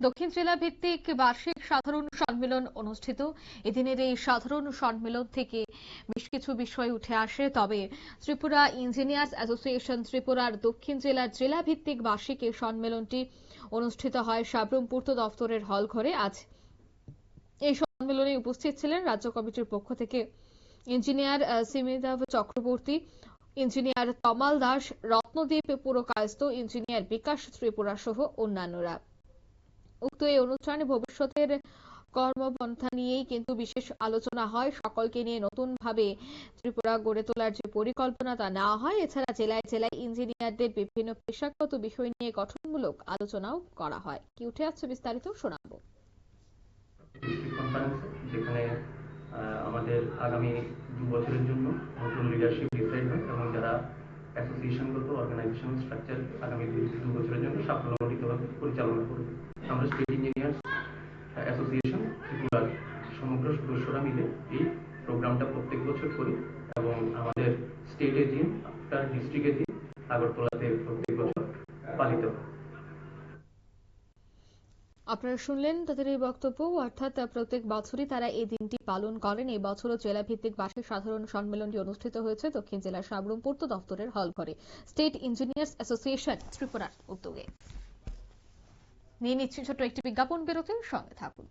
দক্ষিণ জেলা ভিত্তিক বার্ষিক সাধারণ সম্মেলন অনুষ্ঠিত। এদিনের এই সাধারণ সম্মেলন থেকে বেশ কিছু বিষয় উঠে আসে। তবে ত্রিপুরা ইঞ্জিনিয়ার্স অ্যাসোসিয়েশন ত্রিপুরার দক্ষিণ জেলার জেলা ভিত্তিক বার্ষিক এই সম্মেলনটি অনুষ্ঠিত হয় সাবরুম পূর্ত দফতরের হল ঘরে। আজ এই সম্মেলনে উপস্থিত ছিলেন রাজ্য কমিটির পক্ষ থেকে ইঞ্জিনিয়ার সিমিদাভ চক্রবর্তী, ইঞ্জিনিয়ার তমাল দাস, রত্নদীপ পুরকায়স্থ, ইঞ্জিনিয়ার বিকাশ ত্রিপুরা সহ অন্যান্যরা। উক্ত এই অনুষ্ঠানে ভবিষ্যতের কর্মপন্থা নিয়েই কিন্তু বিশেষ আলোচনা হয়। সকলকে নিয়ে নতুন ভাবে ত্রিপুরা গড়ে তোলার যে পরিকল্পনা তা নেওয়া হয়। এছাড়া জেলায় জেলায় ইঞ্জিনিয়ারদের বিভিন্ন পেশাগত বিষয় নিয়ে গঠনমূলক আলোচনাও করা হয়। কি উঠে আসছে বিস্তারিত শোনাবো। যেখানে আমাদের আগামী 2 বছরের জন্য নতুন লিডারশিপ ডিসাইড হয় এবং যারা অ্যাসোসিয়েশনগত অর্গানাইজেশন স্ট্রাকচার আগামী 2 বছরের জন্য সাফল্যমণ্ডিতভাবে পরিচালনা করবে। আমরা স্টেট ইঞ্জিনিয়ার্স অ্যাসোসিয়েশন ত্রিপুরার সমগ্র সদস্যরা মিলে এই প্রোগ্রামটা প্রত্যেক বছর করি এবং আমাদের স্টেট এজিএম তার ডিস্ট্রিক্ট এজিএম আগরতলাতে প্রত্যেক বছর পালিত হয়। আপনারা শুনলেন তাদের এই বক্তব্য। অর্থাৎ প্রত্যেক বছরই তারা এই দিনটি পালন করেন। এই বছরও জেলা ভিত্তিক বার্ষিক সাধারণ সম্মেলনটি অনুষ্ঠিত হয়েছে দক্ষিণ জেলার সাবরুম পূর্ত দফতরের হল ঘরে স্টেট ইঞ্জিনিয়ার্স অ্যাসোসিয়েশন ত্রিপুরার উদ্যোগে। নিয়ে নিচ্ছি ছোট্ট একটি বিজ্ঞাপন বিরতির সঙ্গে থাকুন।